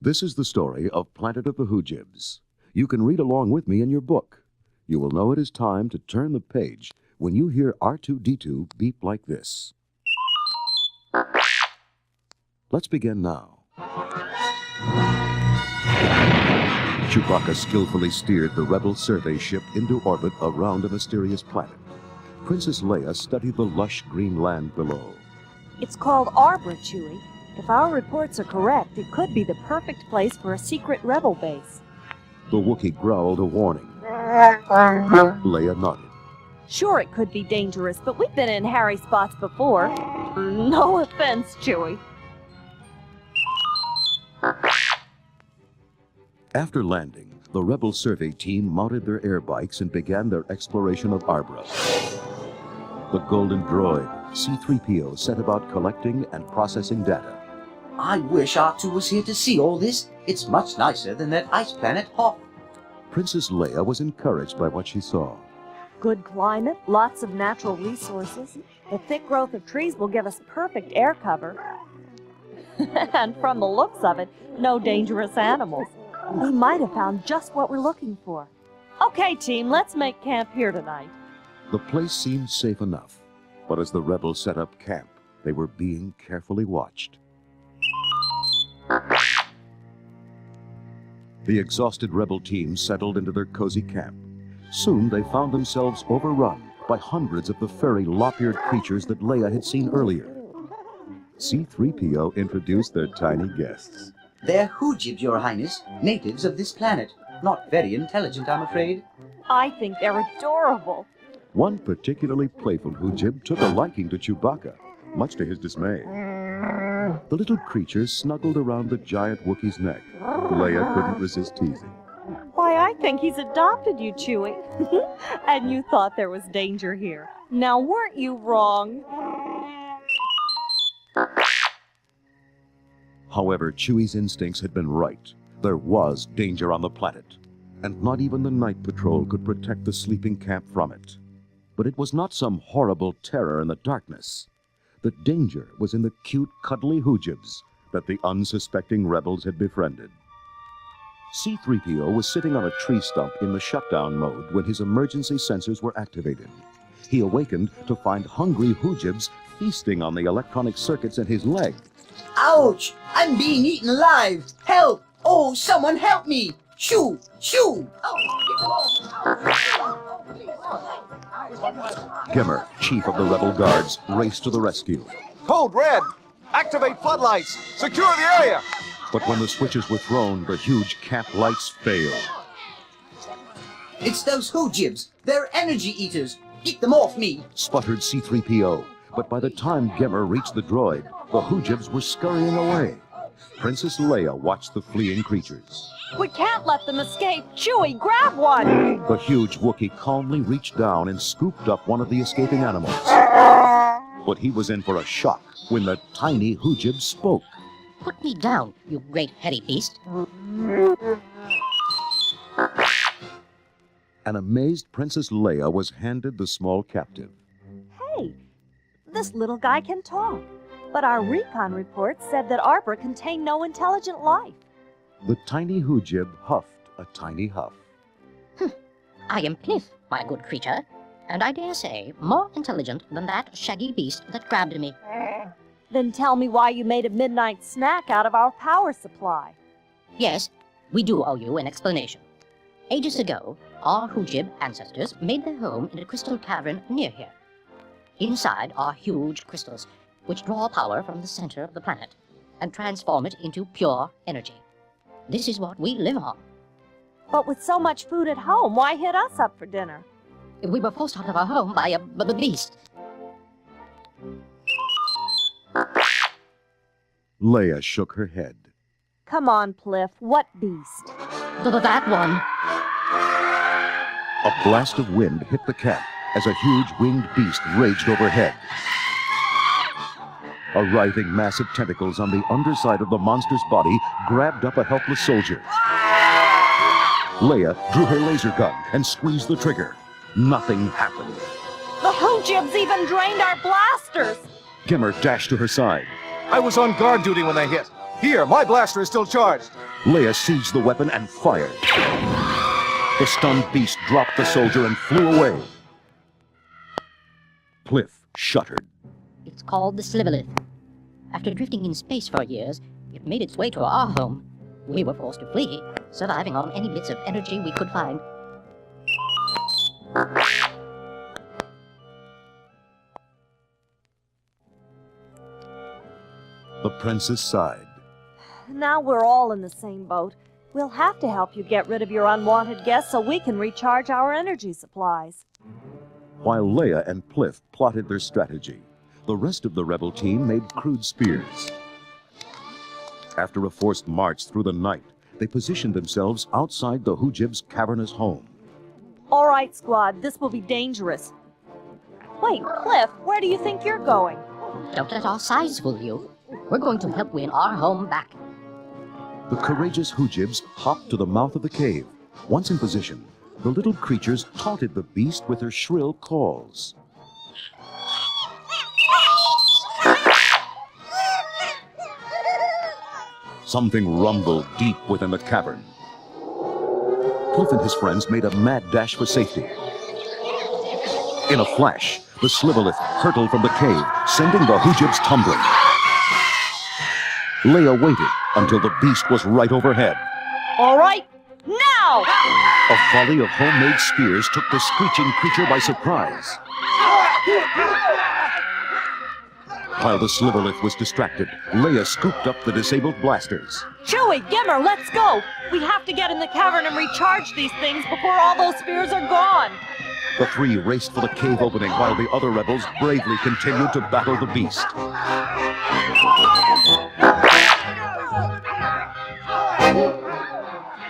This is the story of Planet of the Hoojibs. You can read along with me in your book. You will know it is time to turn the page when you hear R2-D2 beep like this. Let's begin now. Chewbacca skillfully steered the rebel survey ship into orbit around a mysterious planet. Princess Leia studied the lush green land below. It's called Arbor, Chewie. If our reports are correct, it could be the perfect place for a secret rebel base. The Wookiee growled a warning. Leia nodded. Sure, it could be dangerous, but we've been in hairy spots before. No offense, Chewie. After landing, the rebel survey team mounted their air bikes and began their exploration of Arbor. The golden droid, C-3PO, set about collecting and processing data. I wish R2 was here to see all this. It's much nicer than that ice planet Hoth. Princess Leia was encouraged by what she saw. Good climate, lots of natural resources. The thick growth of trees will give us perfect air cover. And from the looks of it, no dangerous animals. We might have found just what we're looking for. Okay, team, let's make camp here tonight. The place seemed safe enough, but as the rebels set up camp, they were being carefully watched. The exhausted rebel team settled into their cozy camp. Soon they found themselves overrun by hundreds of the furry, lop-eared creatures that Leia had seen earlier. C-3PO introduced their tiny guests. They're Hoojibs, Your Highness, natives of this planet. Not very intelligent, I'm afraid. I think they're adorable. One particularly playful Hoojib took a liking to Chewbacca, much to his dismay. The little creature snuggled around the giant Wookiee's neck. Leia couldn't resist teasing. Why, I think he's adopted you, Chewie. And you thought there was danger here. Now, weren't you wrong? However, Chewie's instincts had been right. There was danger on the planet, and not even the night patrol could protect the sleeping camp from it. But it was not some horrible terror in the darkness. The danger was in the cute, cuddly Hoojibs that the unsuspecting rebels had befriended. C-3PO was sitting on a tree stump in the shutdown mode when his emergency sensors were activated. He awakened to find hungry Hoojibs feasting on the electronic circuits in his leg. Ouch! I'm being eaten alive! Help! Oh, someone help me! Shoo! Shoo! Gimmer, chief of the rebel guards, raced to the rescue. Code red! Activate floodlights! Secure the area! But when the switches were thrown, the huge camp lights failed. It's those Hoojibs! They're energy eaters! Get them off me! Sputtered C-3PO. But by the time Gimmer reached the droid, the Hoojibs were scurrying away. Princess Leia watched the fleeing creatures. We can't let them escape. Chewie, grab one! The huge Wookiee calmly reached down and scooped up one of the escaping animals. But he was in for a shock when the tiny Hoojib spoke. Put me down, you great hairy beast. An amazed Princess Leia was handed the small captive. Hey, this little guy can talk. But our recon report said that Arbor contained no intelligent life. The tiny Hoojib huffed a tiny huff. I am Cliff, my good creature, and I dare say more intelligent than that shaggy beast that grabbed me. Then tell me why you made a midnight snack out of our power supply. Yes, we do owe you an explanation. Ages ago, our Hoojib ancestors made their home in a crystal cavern near here. Inside are huge crystals, which draw power from the center of the planet and transform it into pure energy. This is what we live on. But with so much food at home, why hit us up for dinner? We were forced out of our home by a beast. Leia shook her head. Come on, Pliff, what beast? That one. A blast of wind hit the camp as a huge winged beast raged overhead. A writhing mass of tentacles on the underside of the monster's body grabbed up a helpless soldier. Leia drew her laser gun and squeezed the trigger. Nothing happened. The Hoojibs even drained our blasters! Gimmer dashed to her side. I was on guard duty when they hit. Here, my blaster is still charged. Leia seized the weapon and fired. The stunned beast dropped the soldier and flew away. Pliff shuddered. It's called the Sliverlith. After drifting in space for years, it made its way to our home. We were forced to flee, surviving on any bits of energy we could find. The princess sighed. Now we're all in the same boat. We'll have to help you get rid of your unwanted guests so we can recharge our energy supplies. While Leia and Pliff plotted their strategy, the rest of the rebel team made crude spears. After a forced march through the night, they positioned themselves outside the Hoojibs' cavernous home. All right, squad, this will be dangerous. Wait, Cliff, where do you think you're going? Don't let our size fool you. We're going to help win our home back. The courageous Hoojibs hopped to the mouth of the cave. Once in position, the little creatures taunted the beast with their shrill calls. Something rumbled deep within the cavern. Pliff and his friends made a mad dash for safety. In a flash, the Sliverlith hurtled from the cave, sending the Hoojibs tumbling. Leia waited until the beast was right overhead. All right, now! A volley of homemade spears took the screeching creature by surprise. While the Sliverlith was distracted, Leia scooped up the disabled blasters. Chewie, Gimmer, let's go! We have to get in the cavern and recharge these things before all those spears are gone! The three raced for the cave opening while the other rebels bravely continued to battle the beast.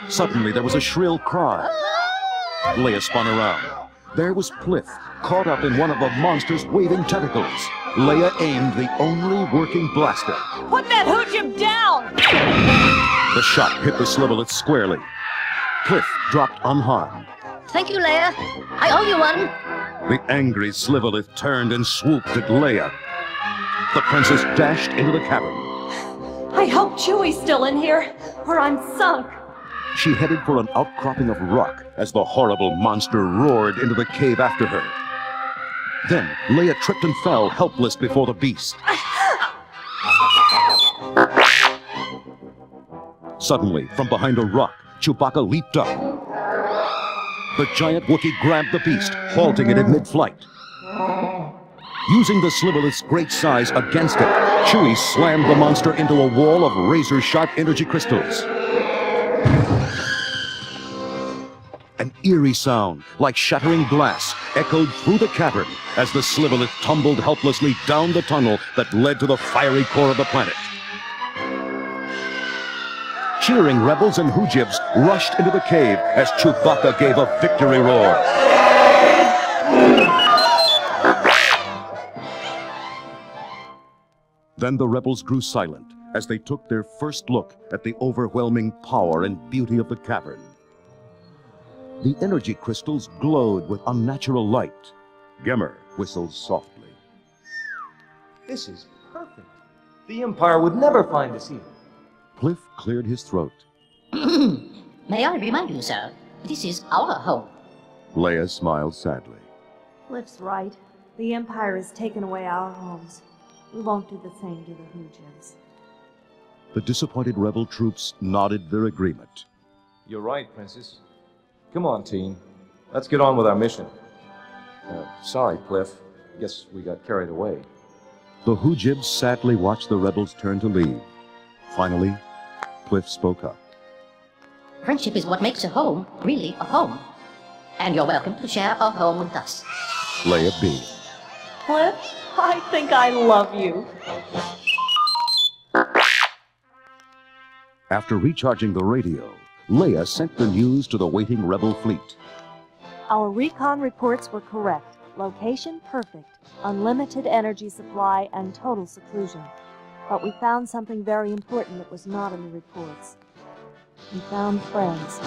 Suddenly, there was a shrill cry. Leia spun around. There was Pliff, caught up in one of the monster's waving tentacles. Leia aimed the only working blaster. Put that Hoojib down! The shot hit the Sliverlith squarely. Pliff dropped unharmed. Thank you, Leia. I owe you one. The angry Sliverlith turned and swooped at Leia. The princess dashed into the cavern. I hope Chewie's still in here, or I'm sunk. She headed for an outcropping of rock as the horrible monster roared into the cave after her. Then Leia tripped and fell helpless before the beast. Suddenly, from behind a rock, Chewbacca leaped up. The giant Wookiee grabbed the beast, halting it in mid-flight. Using the Sliverlith's great size against it, Chewie slammed the monster into a wall of razor-sharp energy crystals. An eerie sound, like shattering glass, echoed through the cavern as the Sliverlith tumbled helplessly down the tunnel that led to the fiery core of the planet. Cheering rebels and Hoojibs rushed into the cave as Chewbacca gave a victory roar. Then the rebels grew silent as they took their first look at the overwhelming power and beauty of the cavern. The energy crystals glowed with unnatural light. Gimmer whistled softly. This is perfect. The Empire would never find us here. Pliff cleared his throat. May I remind you, sir, this is our home. Leia smiled sadly. Cliff's right. The Empire has taken away our homes. We won't do the same to the Hoojibs. The disappointed rebel troops nodded their agreement. You're right, Princess. Come on, team. Let's get on with our mission. Sorry, Pliff. Guess we got carried away. The Hoojibs sadly watched the rebels turn to leave. Finally, Pliff spoke up. Friendship is what makes a home really a home. And you're welcome to share a home with us. Leia beamed. Cliff, I think I love you. After recharging the radio, Leia sent the news to the waiting rebel fleet. Our recon reports were correct. Location perfect. Unlimited energy supply and total seclusion. But we found something very important that was not in the reports. We found friends.